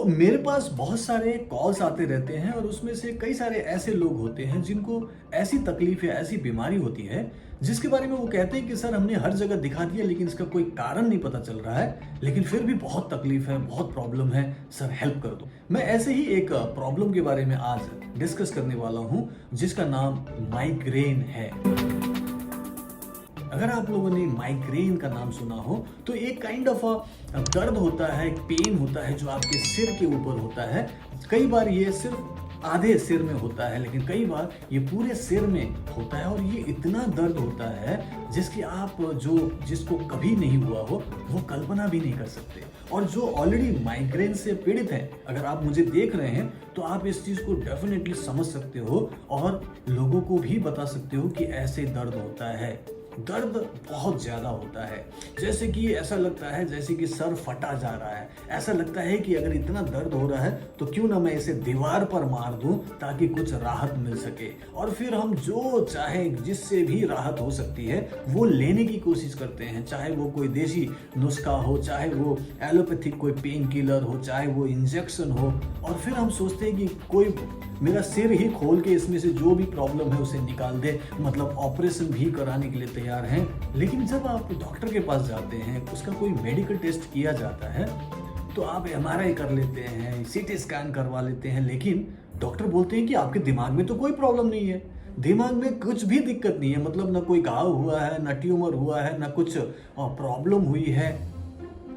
मेरे पास बहुत सारे कॉल्स आते रहते हैं और उसमें से कई सारे ऐसे लोग होते हैं जिनको ऐसी तकलीफ या ऐसी बीमारी होती है जिसके बारे में वो कहते हैं कि सर हमने हर जगह दिखा दिया लेकिन इसका कोई कारण नहीं पता चल रहा है, लेकिन फिर भी बहुत तकलीफ है, बहुत प्रॉब्लम है, सर हेल्प कर दो। मैं ऐसे ही एक प्रॉब्लम के बारे में आज डिस्कस करने वाला हूँ जिसका नाम माइग्रेन है। अगर आप लोगों ने माइग्रेन का नाम सुना हो तो एक काइंड ऑफ दर्द होता है, एक पेन होता है जो आपके सिर के ऊपर होता है। कई बार ये सिर्फ आधे सिर में होता है लेकिन कई बार ये पूरे सिर में होता है और ये इतना दर्द होता है जिसकी आप जिसको कभी नहीं हुआ हो वो कल्पना भी नहीं कर सकते। और जो ऑलरेडी माइग्रेन से पीड़ित हैं, अगर आप मुझे देख रहे हैं तो आप इस चीज़ को डेफिनेटली समझ सकते हो और लोगों को भी बता सकते हो कि ऐसे दर्द होता है। दर्द बहुत ज़्यादा होता है, जैसे कि ऐसा लगता है जैसे कि सर फटा जा रहा है। ऐसा लगता है कि अगर इतना दर्द हो रहा है तो क्यों ना मैं इसे दीवार पर मार दूं ताकि कुछ राहत मिल सके। और फिर हम जो चाहे जिससे भी राहत हो सकती है वो लेने की कोशिश करते हैं, चाहे वो कोई देसी नुस्खा हो, चाहे वो एलोपैथिक कोई पेन किलर हो, चाहे वो इंजेक्शन हो। और फिर हम सोचते हैं कि कोई मेरा सिर ही खोल के इसमें से जो भी प्रॉब्लम है उसे निकाल दे, मतलब ऑपरेशन भी कराने के लिए तैयार हैं। लेकिन जब आप डॉक्टर के पास जाते हैं, उसका कोई मेडिकल टेस्ट किया जाता है तो आप एमआरआई कर लेते हैं, सीटी स्कैन करवा लेते हैं, लेकिन डॉक्टर बोलते हैं कि आपके दिमाग में तो कोई प्रॉब्लम नहीं है, दिमाग में कुछ भी दिक्कत नहीं है, मतलब ना कोई घाव हुआ है, ना ट्यूमर हुआ है, ना कुछ प्रॉब्लम हुई है।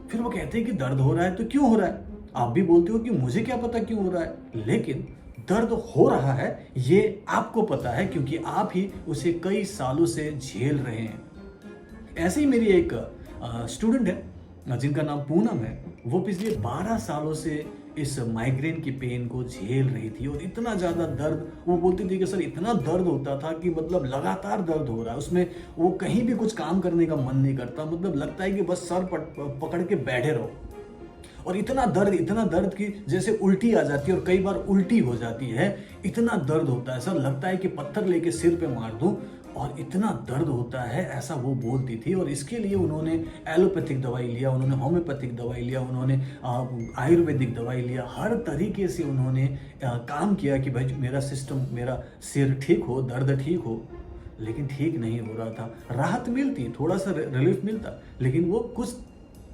फिर वो कहते हैं कि दर्द हो रहा है तो क्यों हो रहा है? आप भी बोलते हो कि मुझे क्या पता क्यों हो रहा है, लेकिन दर्द हो रहा है ये आपको पता है क्योंकि आप ही उसे कई सालों से झेल रहे हैं। ऐसे ही मेरी एक स्टूडेंट है जिनका नाम पूनम है। वो पिछले 12 सालों से इस माइग्रेन की पेन को झेल रही थी और इतना ज़्यादा दर्द, वो बोलती थी कि सर इतना दर्द होता था कि मतलब लगातार दर्द हो रहा है, उसमें वो कहीं भी कुछ काम करने का मन नहीं करता, मतलब लगता है कि बस सर पकड़ के बैठे रहो। और इतना दर्द कि जैसे उल्टी आ जाती है और कई बार उल्टी हो जाती है। इतना दर्द होता है, सर लगता है कि पत्थर लेके सिर पे मार दूं, और इतना दर्द होता है, ऐसा वो बोलती थी। और इसके लिए उन्होंने एलोपैथिक दवाई लिया, उन्होंने होम्योपैथिक दवाई लिया, उन्होंने आयुर्वेदिक दवाई लिया, हर तरीके से उन्होंने काम किया कि भाई मेरा सिस्टम, मेरा सिर ठीक हो, दर्द ठीक हो। लेकिन ठीक नहीं हो रहा था। राहत मिलती, थोड़ा सा रिलीफ मिलता, लेकिन वो कुछ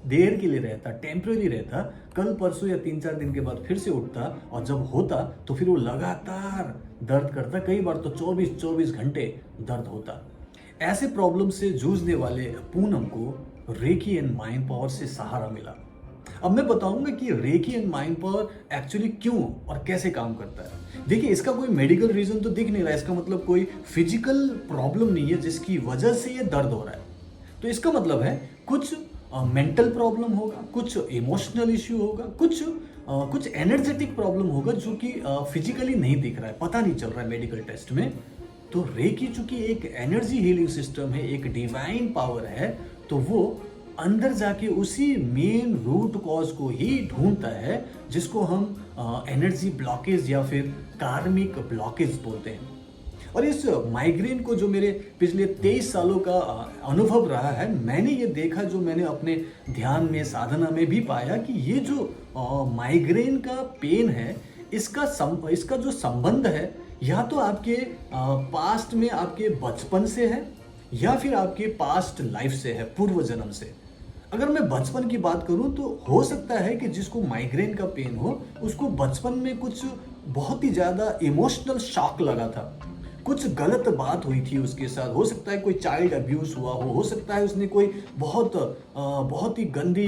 देर के लिए रहता, टेम्पररी रहता। कल परसों या 3-4 दिन के बाद फिर से उठता और जब होता तो फिर वो लगातार दर्द करता, कई बार तो 24-24 घंटे दर्द होता। ऐसे प्रॉब्लम से जूझने वाले पूनम को रेकी एंड माइंड पावर से सहारा मिला। अब मैं बताऊंगा कि recce and mind power actually क्यों और कैसे काम करता है। देखिए, इसका कोई मेडिकल रीजन तो दिख नहीं रहा है, इसका मतलब कोई फिजिकल प्रॉब्लम नहीं है जिसकी वजह से ये दर्द हो रहा है। तो इसका मतलब है कुछ मेंटल प्रॉब्लम होगा, कुछ इमोशनल इश्यू होगा, कुछ एनर्जेटिक प्रॉब्लम होगा जो कि फिजिकली नहीं दिख रहा है, पता नहीं चल रहा है मेडिकल टेस्ट में। तो रेकी चूंकि एक एनर्जी हीलिंग सिस्टम है, एक डिवाइन पावर है, तो वो अंदर जाके उसी मेन रूट कॉज को ही ढूंढता है जिसको हम एनर्जी ब्लॉकेज या फिर कार्मिक ब्लॉकेज बोलते हैं। और इस माइग्रेन को जो मेरे पिछले 23 सालों का अनुभव रहा है, मैंने ये देखा, जो मैंने अपने ध्यान में, साधना में भी पाया कि ये जो माइग्रेन का पेन है, इसका जो संबंध है या तो आपके पास्ट में, आपके बचपन से है, या फिर आपके पास्ट लाइफ से है, पूर्व जन्म से। अगर मैं बचपन की बात करूं तो हो सकता है कि जिसको माइग्रेन का पेन हो उसको बचपन में कुछ बहुत ही ज़्यादा इमोशनल शॉक लगा था, कुछ गलत बात हुई थी उसके साथ, हो सकता है कोई चाइल्ड अब्यूज हुआ हो सकता है उसने कोई बहुत ही गंदी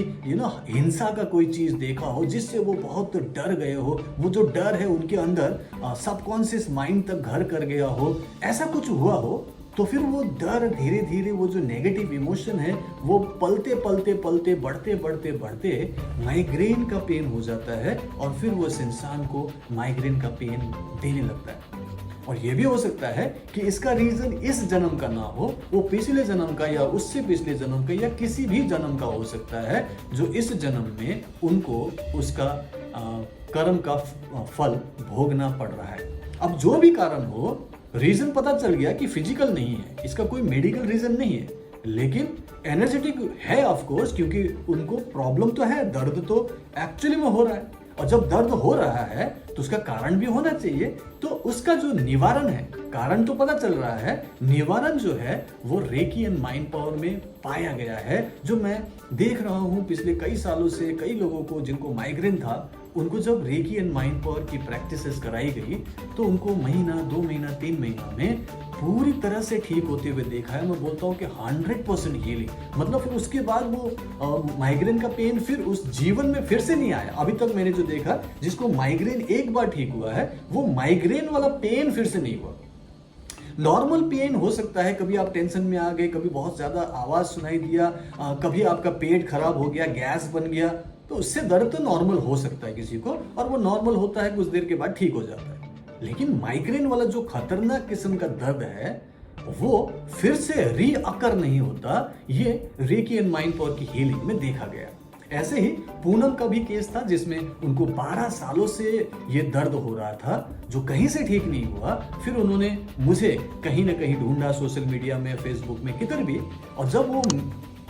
हिंसा का कोई चीज़ देखा हो जिससे वो बहुत डर गए हो, वो जो डर है उनके अंदर सबकॉन्शियस माइंड तक घर कर गया हो, ऐसा कुछ हुआ हो। तो फिर वो डर धीरे धीरे, वो जो नेगेटिव इमोशन है, वो पलते पलते पलते बढ़ते बढ़ते बढ़ते माइग्रेन का पेन हो जाता है और फिर वो इस इंसान को माइग्रेन का पेन देने लगता है। और ये भी हो सकता है कि इसका रीजन इस जन्म का ना हो, वो पिछले जन्म का या उससे पिछले जन्म का या किसी भी जन्म का हो सकता है, जो इस जन्म में उनको उसका कर्म का फल भोगना पड़ रहा है। अब जो भी कारण हो, रीजन पता चल गया कि फिजिकल नहीं है, इसका कोई मेडिकल रीजन नहीं है, लेकिन एनर्जेटिक है ऑफ कोर्स, क्योंकि उनको प्रॉब्लम तो है, दर्द तो एक्चुअली में हो रहा है। और जब दर्द हो रहा है तो उसका कारण भी होना चाहिए। तो उसका जो निवारण है, कारण तो पता चल रहा है, निवारण जो है वो रेकी एंड माइंड पावर में पाया गया है। जो मैं देख रहा हूँ पिछले कई सालों से, कई लोगों को जिनको माइग्रेन था, उनको जब रेकी एंड माइंड पावर की प्रैक्टिसेस कराई गई तो उनको महीना, 2 महीना, 3 महीना में पूरी तरह से ठीक होते हुए देखा है। मैं बोलता हूँ कि 100% हीलिंग, मतलब फिर उसके बाद वो माइग्रेन का पेन फिर उस जीवन में फिर से नहीं आया। अभी तक मैंने जो देखा, जिसको माइग्रेन एक बार ठीक हुआ है वो माइग्रेन वाला पेन फिर से नहीं हुआ। नॉर्मल पेन हो सकता है, कभी आप टेंशन में आ गए, कभी बहुत ज्यादा आवाज सुनाई दिया, कभी आपका पेट खराब हो गया, गैस बन गया, तो उससे दर्द तो नॉर्मल हो सकता है किसी को, और वो नॉर्मल होता है, कुछ देर के बाद ठीक हो जाता है। लेकिन माइग्रेन वाला जो खतरनाक किस्म का दर्द है वो फिर से रीअकर नहीं होता। ये रेकी एंड माइंड पावर की हीलिंग में देखा गया। ऐसे ही पूनम का भी केस था जिसमें उनको 12 सालों से ये दर्द हो रहा था जो कहीं से ठीक नहीं हुआ। फिर उन्होंने मुझे कहीं ना कहीं ढूंढा, सोशल मीडिया में, फेसबुक में, किधर भी, और जब वो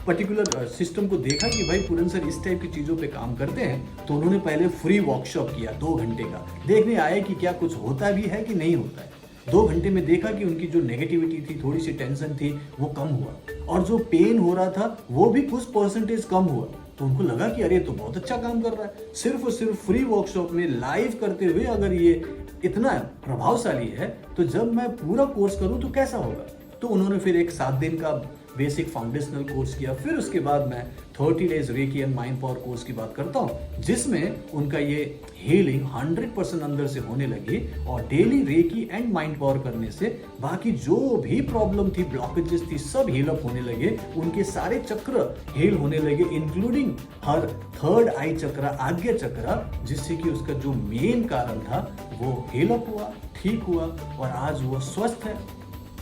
पर्टिकुलर सिस्टम को देखा कि भाई पूरन सर इस टाइप की चीज़ों पे काम करते हैं, तो उन्होंने पहले फ्री वर्कशॉप किया 2 घंटे का, देखने आए कि क्या कुछ होता भी है कि नहीं होता है। 2 घंटे में देखा कि उनकी जो नेगेटिविटी थी, थोड़ी सी टेंशन थी, वो कम हुआ, और जो पेन हो रहा था वो भी कुछ परसेंटेज कम हुआ। तो उनको लगा कि अरे तो बहुत अच्छा काम कर रहा है। सिर्फ और सिर्फ फ्री वर्कशॉप में लाइव करते हुए अगर ये इतना प्रभावशाली है, तो जब मैं पूरा कोर्स करूं तो कैसा होगा। तो उन्होंने फिर एक 7 दिन का बेसिक फाउंडेशनल कोर्स किया। फिर उसके बाद मैं 30 days recce and mind power course की बात करता हूँ, जिसमें उनका ये हीलिंग 100% अंदर से होने लगी, और daily recce and mind power करने से बाकी जो भी प्रॉब्लम थी, ब्लॉकेजेस थी, सब हील अप होने लगे। उनके सारे चक्र हील होने लगे, इंक्लूडिंग हर 3rd आई चक्र, आज्ञा चक्र, जिससे कि उसका जो मेन कारण था वो हील अप हुआ, ठीक हुआ, और आज वो स्वस्थ है,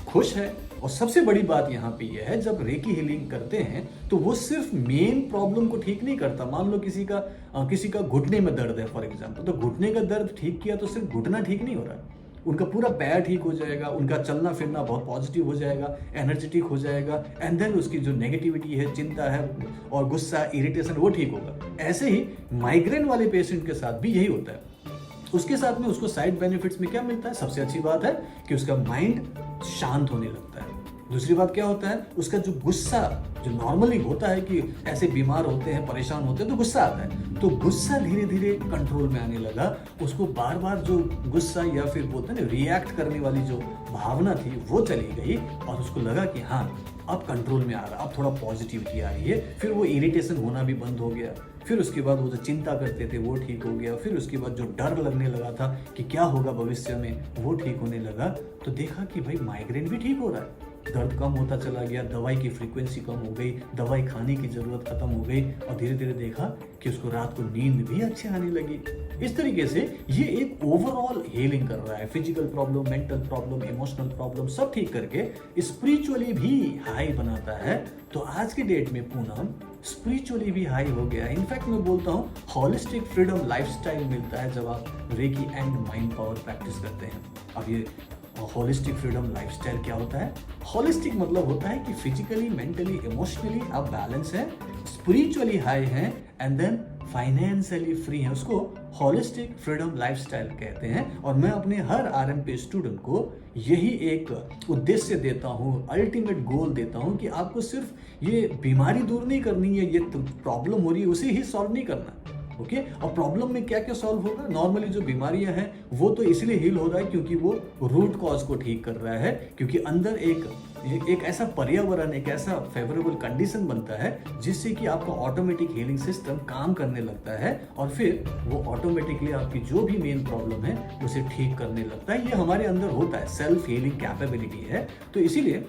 खुश है। और सबसे बड़ी बात यहाँ पे ये है, जब रेकी हीलिंग करते हैं तो वो सिर्फ मेन प्रॉब्लम को ठीक नहीं करता। मान लो किसी का घुटने में दर्द है फॉर एग्जांपल, तो घुटने का दर्द ठीक किया तो सिर्फ घुटना ठीक नहीं हो रहा है, उनका पूरा पैर ठीक हो जाएगा, उनका चलना फिरना बहुत पॉजिटिव हो जाएगा, एनर्जेटिक हो जाएगा, एंड देन उसकी जो नेगेटिविटी है, चिंता है और गुस्सा, इरिटेशन, वो ठीक होगा। ऐसे ही माइग्रेन वाले पेशेंट के साथ भी यही होता है। उसके साथ में उसको साइड बेनिफिट्स में क्या मिलता है? सबसे अच्छी बात है कि उसका माइंड शांत होने लगता है। दूसरी बात क्या होता है, उसका जो गुस्सा, जो नॉर्मली होता है कि ऐसे बीमार होते हैं, परेशान होते हैं तो गुस्सा आता है, तो गुस्सा धीरे धीरे कंट्रोल में आने लगा। उसको बार बार जो गुस्सा या फिर बोलते हैं ना रिएक्ट करने वाली जो भावना थी वो चली गई, और उसको लगा कि हाँ अब कंट्रोल में आ रहा, अब थोड़ा पॉजिटिविटी आ रही है। फिर वो इरिटेशन होना भी बंद हो गया। फिर उसके बाद वो जो चिंता करते थे वो ठीक हो गया। फिर उसके बाद जो डर लगने लगा था कि क्या होगा भविष्य में, वो ठीक होने लगा। तो देखा कि भाई माइग्रेन भी ठीक हो रहा है, दर्द कम होता चला गया, दवाई की फ्रीक्वेंसी कम हो गई, दवाई खाने की जरूरत खत्म हो गई, और धीरे धीरे देखा कि उसको रात को नींद भी अच्छी आने लगी। इस तरीके से ये एक ओवरऑल हीलिंग कर रहा है। Physical problem, mental problem, emotional problem सब ठीक करके स्पिरिचुअली भी हाई बनाता है। तो आज के डेट में पूनम स्पिरिचुअली भी हाई हो गया। इनफैक्ट मैं बोलता हूँ हॉलिस्टिक फ्रीडम लाइफस्टाइल मिलता है जब आप recce and mind power practice करते हैं। अब ये होलिस्टिक फ्रीडम लाइफस्टाइल क्या होता है? होलिस्टिक मतलब होता है कि फिजिकली, मेंटली, इमोशनली आप बैलेंस हैं, स्पिरिचुअली हाई हैं, एंड देन फाइनेंशियली फ्री हैं। उसको होलिस्टिक फ्रीडम लाइफस्टाइल कहते हैं। और मैं अपने हर आरएमपी स्टूडेंट को यही एक उद्देश्य देता हूँ, अल्टीमेट गोल देता हूँ कि आपको सिर्फ ये बीमारी दूर नहीं करनी है, ये प्रॉब्लम हो रही है उसे ही सॉल्व नहीं करना। ओके, और प्रॉब्लम में क्या क्या सॉल्व होगा? नॉर्मली जो बीमारियां हैं वो तो इसलिए हील हो रहा है क्योंकि वो रूट कॉज को ठीक कर रहा है, क्योंकि अंदर एक ऐसा पर्यावरण, एक ऐसा फेवरेबल कंडीशन बनता है जिससे कि आपका ऑटोमेटिक हीलिंग सिस्टम काम करने लगता है, और फिर वो ऑटोमेटिकली आपकी जो भी मेन प्रॉब्लम है उसे ठीक करने लगता है। ये हमारे अंदर होता है, सेल्फ हीलिंग कैपेबिलिटी है। तो इसीलिए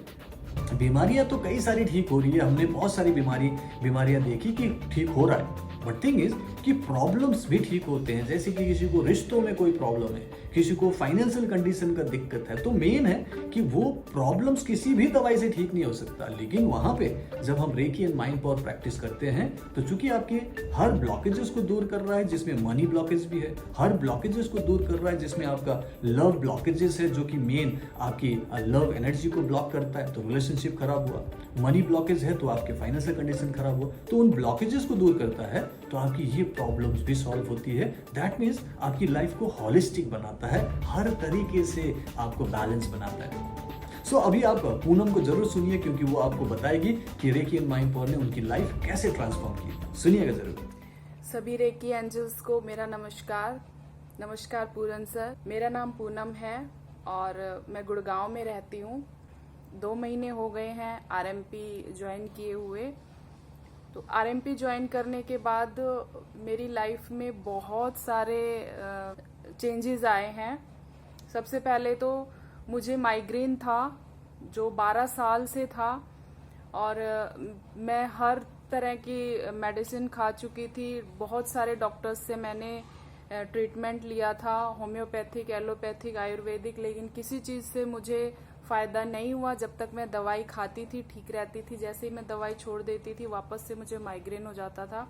बीमारियां तो कई सारी ठीक हो रही है, हमने बहुत सारी बीमारियां देखी कि ठीक हो रहा है। बट थिंग इज कि प्रॉब्लम्स भी ठीक होते हैं। जैसे कि किसी को रिश्तों में कोई प्रॉब्लम है, किसी को फाइनेंशियल कंडीशन का दिक्कत है, तो मेन है कि वो प्रॉब्लम्स किसी भी दवाई से ठीक नहीं हो सकता। लेकिन वहां पे जब हम recce and mind power practice करते हैं तो चूंकि आपके हर ब्लॉकेजेस को दूर कर रहा है, जिसमें मनी ब्लॉकेज भी है, हर ब्लॉकेजेस को दूर कर रहा है जिसमें आपका लव ब्लॉकेजेस है, जो कि मेन आपकी लव एनर्जी को ब्लॉक करता है, तो रिलेशनशिप खराब हुआ। मनी ब्लॉकेज है तो आपके फाइनेंशियल कंडीशन खराब हुआ, तो उन ब्लॉकेजेस को दूर करता है। तो आपकी ये प्रॉब्लम्स भी सॉल्व होती है। दैट मीन्स आपकी लाइफ को हॉलिस्टिक बनाता है, हर तरीके से आपको बैलेंस बनाता है। सो अभी आप पूनम को जरूर सुनिए, क्योंकि वो आपको बताएगी कि रेकी एंड माइंड पावर ने उनकी लाइफ कैसे ट्रांसफॉर्म की। सुनिएगा जरूर। सभी रेकी एंजल्स को मेरा नमस्कार। नमस्कार पूरन सर, मेरा नाम पूनम है और मैं गुड़गांव में रहती हूँ। 2 महीने हो गए हैं आरएमपी ज्वाइन किए हुए। तो आरएमपी ज्वाइन करने के बाद मेरी लाइफ में बहुत सारे चेंजेस आए हैं। सबसे पहले तो मुझे माइग्रेन था जो 12 साल से था और मैं हर तरह की मेडिसिन खा चुकी थी। बहुत सारे डॉक्टर्स से मैंने ट्रीटमेंट लिया था, होम्योपैथिक, एलोपैथिक, आयुर्वेदिक, लेकिन किसी चीज़ से मुझे फ़ायदा नहीं हुआ। जब तक मैं दवाई खाती थी ठीक रहती थी, जैसे ही मैं दवाई छोड़ देती थी वापस से मुझे माइग्रेन हो जाता था।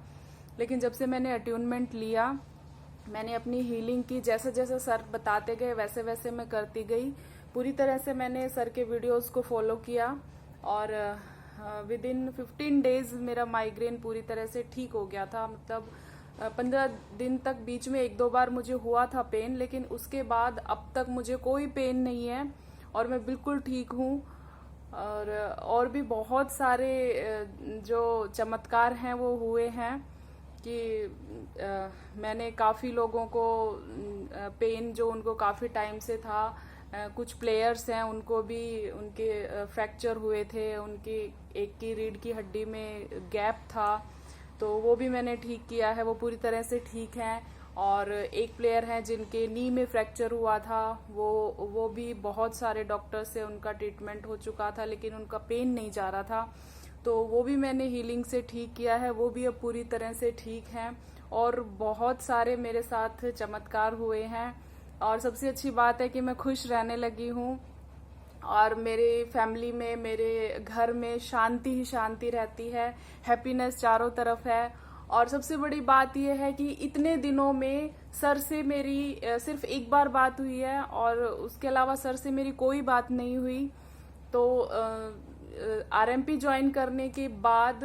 लेकिन जब से मैंने अट्यूनमेंट लिया, मैंने अपनी हीलिंग की, जैसे जैसे सर बताते गए वैसे वैसे मैं करती गई। पूरी तरह से मैंने सर के वीडियोस को फॉलो किया और विद इन 15 डेज मेरा माइग्रेन पूरी तरह से ठीक हो गया था। मतलब 15 दिन तक बीच में 1-2 बार मुझे हुआ था पेन, लेकिन उसके बाद अब तक मुझे कोई पेन नहीं है और मैं बिल्कुल ठीक हूँ। और भी बहुत सारे जो चमत्कार हैं वो हुए हैं कि मैंने काफ़ी लोगों को पेन जो उनको काफ़ी टाइम से था, कुछ प्लेयर्स हैं उनको भी उनके फ्रैक्चर हुए थे, उनकी एक की रीढ़ की हड्डी में गैप था, तो वो भी मैंने ठीक किया है, वो पूरी तरह से ठीक हैं। और एक प्लेयर हैं जिनके नी में फ्रैक्चर हुआ था, वो भी बहुत सारे डॉक्टर से उनका ट्रीटमेंट हो चुका था लेकिन उनका पेन नहीं जा रहा था, तो वो भी मैंने हीलिंग से ठीक किया है, वो भी अब पूरी तरह से ठीक हैं। और बहुत सारे मेरे साथ चमत्कार हुए हैं और सबसे अच्छी बात है कि मैं खुश रहने लगी हूँ और मेरे फैमिली में, मेरे घर में शांति ही शांति रहती है, हैप्पीनेस चारों तरफ है। और सबसे बड़ी बात यह है कि इतने दिनों में सर से मेरी सिर्फ एक बार बात हुई है और उसके अलावा सर से मेरी कोई बात नहीं हुई। तो आरएमपी ज्वाइन करने के बाद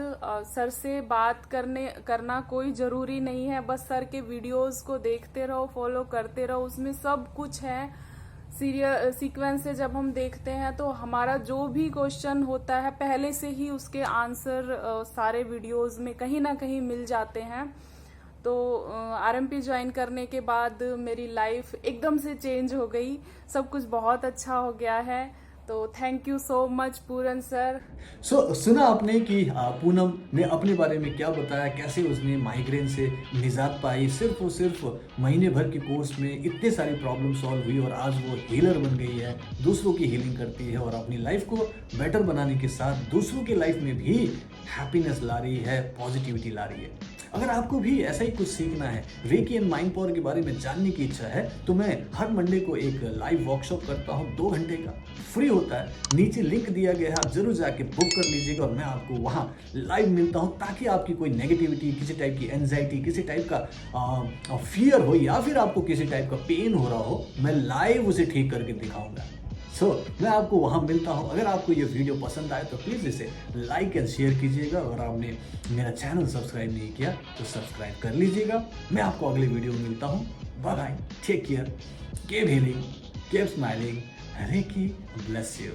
सर से बात करना कोई ज़रूरी नहीं है, बस सर के वीडियोस को देखते रहो, फॉलो करते रहो, उसमें सब कुछ है। सीक्वेंस से जब हम देखते हैं तो हमारा जो भी क्वेश्चन होता है पहले से ही उसके आंसर सारे वीडियोस में कहीं ना कहीं मिल जाते हैं। तो आरएमपी ज्वाइन करने के बाद मेरी लाइफ एकदम से चेंज हो गई, सब कुछ बहुत अच्छा हो गया है। तो thank you so much Puran sir. सुना आपने कि पूनम ने अपने बारे में क्या बताया, कैसे उसने माइग्रेन से निजात पाई। सिर्फ और सिर्फ महीने भर के कोर्स में इतने सारी प्रॉब्लम सॉल्व हुई और आज वो हीलर बन गई है, दूसरों की हीलिंग करती है और अपनी लाइफ को बेटर बनाने के साथ दूसरों की लाइफ में भी हैप्पीनेस ला रही है, पॉजिटिविटी ला रही है। अगर आपको भी ऐसा ही कुछ सीखना है, रेकी एंड माइंड पावर के बारे में जानने की इच्छा है, तो मैं हर मंडे को एक लाइव वर्कशॉप करता हूं, 2 घंटे का, फ्री होता है। नीचे लिंक दिया गया है, आप जरूर जाके बुक कर लीजिएगा और मैं आपको वहां लाइव मिलता हूं, ताकि आपकी कोई नेगेटिविटी, किसी टाइप की एंजाइटी, किसी टाइप का फियर हो या फिर आपको किसी टाइप का पेन हो रहा हो, मैं लाइव उसे ठीक करके दिखाऊंगा। मैं आपको वहां मिलता हूं। अगर आपको ये वीडियो पसंद आए तो प्लीज़ इसे लाइक एंड शेयर कीजिएगा। अगर आपने मेरा चैनल सब्सक्राइब नहीं किया तो सब्सक्राइब कर लीजिएगा। मैं आपको अगले वीडियो में मिलता हूं। Bye bye, take care, keep healing, keep smiling, reiki bless you.